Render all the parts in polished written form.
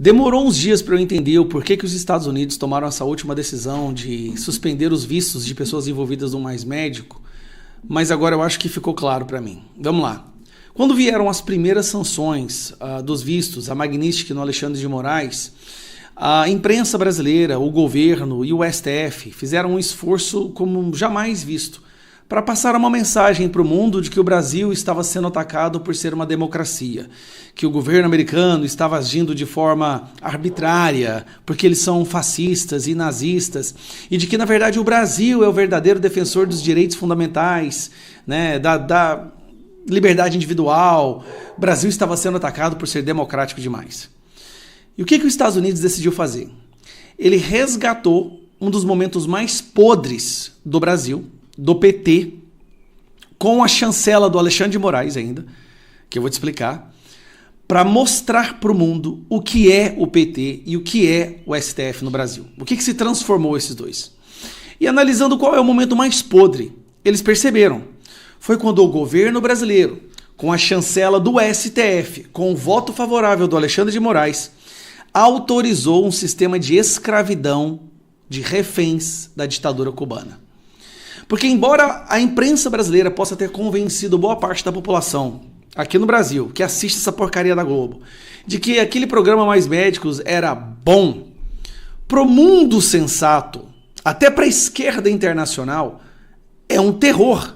Demorou uns dias para eu entender o porquê que os Estados Unidos tomaram essa última decisão de suspender os vistos de pessoas envolvidas no Mais Médico, mas agora eu acho que ficou claro para mim. Vamos lá. Quando vieram as primeiras sanções dos vistos, a Magnitsky no Alexandre de Moraes, a imprensa brasileira, o governo e o STF fizeram um esforço como jamais visto para passar uma mensagem para o mundo de que o Brasil estava sendo atacado por ser uma democracia, que o governo americano estava agindo de forma arbitrária, porque eles são fascistas e nazistas, e de que, na verdade, o Brasil é o verdadeiro defensor dos direitos fundamentais, né, da liberdade individual. O Brasil estava sendo atacado por ser democrático demais. E o que os Estados Unidos decidiu fazer? Ele resgatou um dos momentos mais podres do Brasil, do PT, com a chancela do Alexandre de Moraes ainda, que eu vou te explicar, para mostrar para o mundo o que é o PT e o que é o STF no Brasil. O que se transformou esses dois. E analisando qual é o momento mais podre, eles perceberam. Foi quando o governo brasileiro, com a chancela do STF, com o voto favorável do Alexandre de Moraes, autorizou um sistema de escravidão de reféns da ditadura cubana. Porque embora a imprensa brasileira possa ter convencido boa parte da população aqui no Brasil, que assiste essa porcaria da Globo, de que aquele programa Mais Médicos era bom, pro mundo sensato, até para a esquerda internacional, é um terror.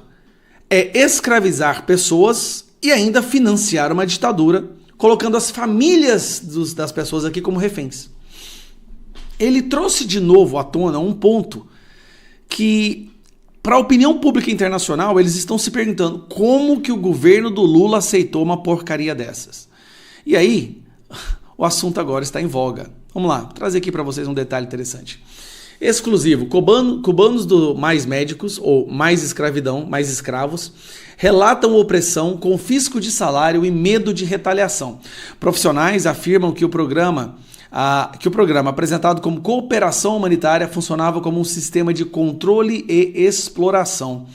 É escravizar pessoas e ainda financiar uma ditadura, colocando as famílias das pessoas aqui como reféns. Ele trouxe de novo à tona um ponto que, para a opinião pública internacional, eles estão se perguntando como que o governo do Lula aceitou uma porcaria dessas. E aí, o assunto agora está em voga. Vamos lá, vou trazer aqui para vocês um detalhe interessante. Exclusivo, cubanos do Mais Médicos, ou Mais Escravidão, Mais Escravos, relatam opressão, confisco de salário e medo de retaliação. Profissionais afirmam que o programa apresentado como cooperação humanitária funcionava como um sistema de controle e exploração.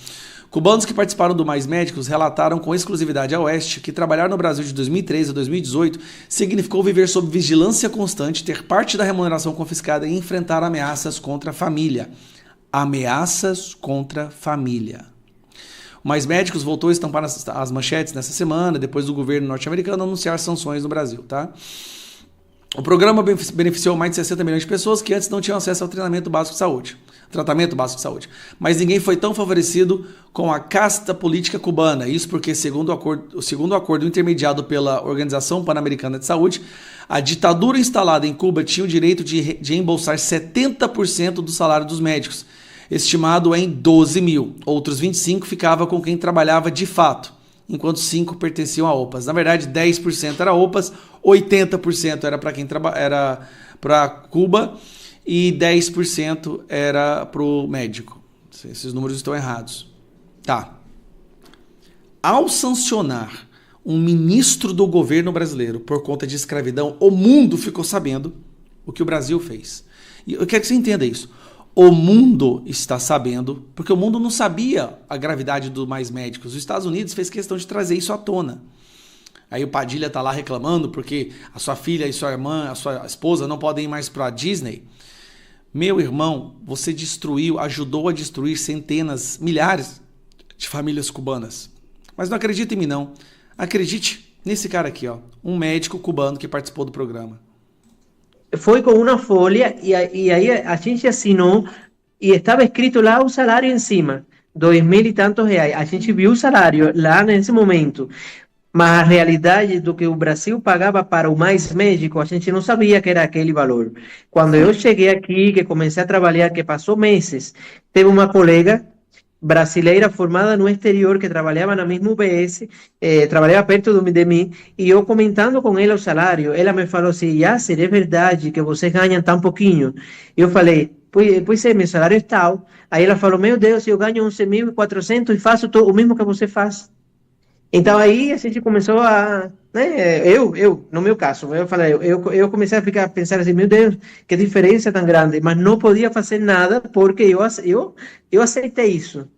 Cubanos que participaram do Mais Médicos relataram com exclusividade à Oeste que trabalhar no Brasil de 2013 a 2018 significou viver sob vigilância constante, ter parte da remuneração confiscada e enfrentar ameaças contra a família. Ameaças contra a família. O Mais Médicos voltou a estampar as manchetes nessa semana, depois do governo norte-americano anunciar sanções no Brasil, tá? O programa beneficiou mais de 60 milhões de pessoas que antes não tinham acesso ao tratamento básico de saúde. Mas ninguém foi tão favorecido com a casta política cubana. Isso porque, segundo o acordo intermediado pela Organização Pan-Americana de Saúde, a ditadura instalada em Cuba tinha o direito de embolsar 70% do salário dos médicos, estimado em 12 mil. Outros 25 ficava com quem trabalhava de fato, enquanto 5% pertenciam a OPAs. Na verdade, 10% era OPAs, 80% era para quem era para Cuba e 10% era para o médico. Esses números estão errados. Tá. Ao sancionar um ministro do governo brasileiro por conta de escravidão, o mundo ficou sabendo o que o Brasil fez. E eu quero que você entenda isso. O mundo está sabendo, porque o mundo não sabia a gravidade do Mais Médicos. Os Estados Unidos fez questão de trazer isso à tona. Aí o Padilha está lá reclamando porque a sua filha e sua irmã, a sua esposa não podem ir mais para a Disney. Meu irmão, você ajudou a destruir centenas, milhares de famílias cubanas. Mas não acredite em mim, não. Acredite nesse cara aqui, ó, um médico cubano que participou do programa. Foi com uma folha e aí a gente assinou e estava escrito lá o salário em cima, 2.000 e tantos reais. A gente viu o salário lá nesse momento, mas a realidade do que o Brasil pagava para o Mais Médico, a gente não sabia que era aquele valor. Quando eu cheguei aqui, que comecei a trabalhar, que passou meses, teve uma colega brasileira formada no exterior que trabalhava na mesma UBS, trabalhava perto de mim, e eu comentando com ela o salário, ela me falou assim: Yasser, é verdade que vocês ganham tão pouquinho? Eu falei, pois é, meu salário é tal. Aí ela falou, meu Deus, eu ganho 11.400 e faço o mesmo que você faz. Então aí a gente começou a, né, no meu caso, eu comecei a pensar assim, meu Deus, que diferença tão grande, mas não podia fazer nada porque eu aceitei isso.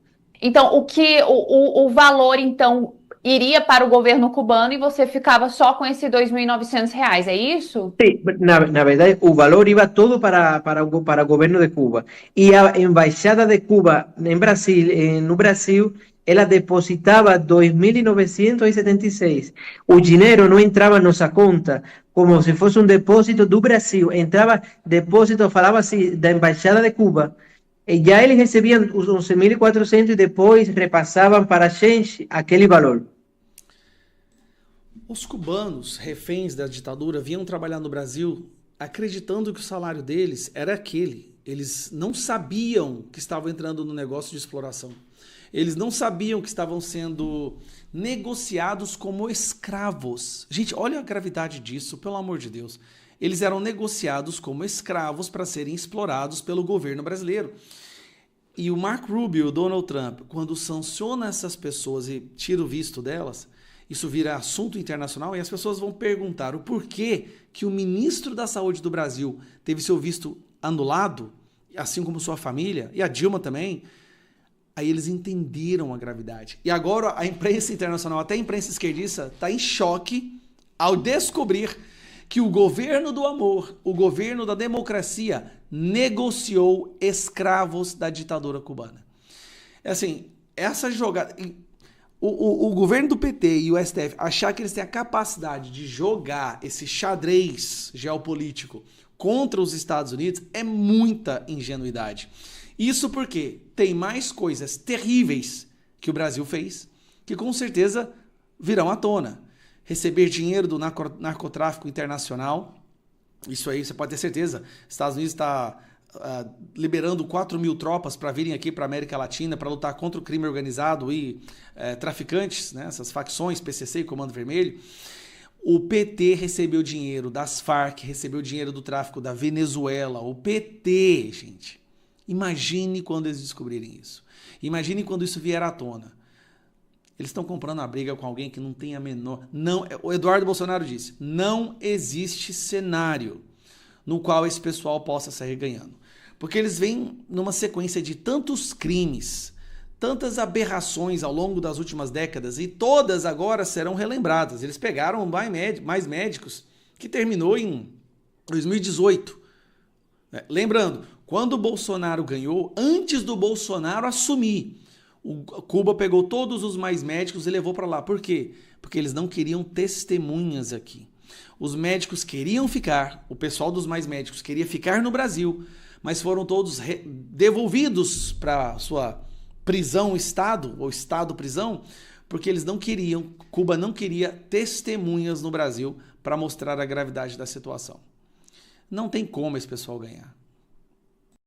Então, o valor, então, iria para o governo cubano e você ficava só com esse R$ 2.900, é isso? Sí, na verdad, el valor iba todo para el gobierno de Cuba. Y la embajada de Cuba en Brasil, no Brasil, ela depositava 2.976. O dinheiro não entrava na nossa conta como se fosse um depósito do Brasil. Entrava depósito, falava assim, da Embaixada de Cuba. E já eles recebiam os 11.400 e depois repassavam para a gente aquele valor. Os cubanos, reféns da ditadura, vinham trabalhar no Brasil acreditando que o salário deles era aquele. Eles não sabiam que estavam entrando no negócio de exploração. Eles não sabiam que estavam sendo negociados como escravos. Gente, olha a gravidade disso, pelo amor de Deus. Eles eram negociados como escravos para serem explorados pelo governo brasileiro. E o Marco Rubio, o Donald Trump, quando sanciona essas pessoas e tira o visto delas, isso vira assunto internacional e as pessoas vão perguntar o porquê que o ministro da Saúde do Brasil teve seu visto anulado, assim como sua família, e a Dilma também. Aí eles entenderam a gravidade. E agora a imprensa internacional, até a imprensa esquerdista, está em choque ao descobrir que o governo do amor, o governo da democracia, negociou escravos da ditadura cubana. É assim, essa jogada... O governo do PT e o STF achar que eles têm a capacidade de jogar esse xadrez geopolítico contra os Estados Unidos é muita ingenuidade. Isso porque tem mais coisas terríveis que o Brasil fez, que com certeza virão à tona. Receber dinheiro do narcotráfico internacional, isso aí você pode ter certeza. Estados Unidos está liberando 4.000 tropas para virem aqui para a América Latina para lutar contra o crime organizado e traficantes, né, essas facções, PCC e Comando Vermelho. O PT recebeu dinheiro das Farc, recebeu dinheiro do tráfico da Venezuela. O PT, gente. Imagine quando eles descobrirem isso. Imagine quando isso vier à tona. Eles estão comprando a briga com alguém que não tem a menor... Não, o Eduardo Bolsonaro disse, não existe cenário no qual esse pessoal possa sair ganhando. Porque eles vêm numa sequência de tantos crimes, tantas aberrações ao longo das últimas décadas, e todas agora serão relembradas. Eles pegaram mais médicos, que terminou em 2018. Lembrando, quando o Bolsonaro ganhou, antes do Bolsonaro assumir, Cuba pegou todos os mais médicos e levou para lá. Por quê? Porque eles não queriam testemunhas aqui. Os médicos queriam ficar, o pessoal dos mais médicos queria ficar no Brasil, mas foram todos devolvidos para sua prisão-estado, ou estado-prisão, porque eles não queriam, Cuba não queria testemunhas no Brasil para mostrar a gravidade da situação. Não tem como esse pessoal ganhar.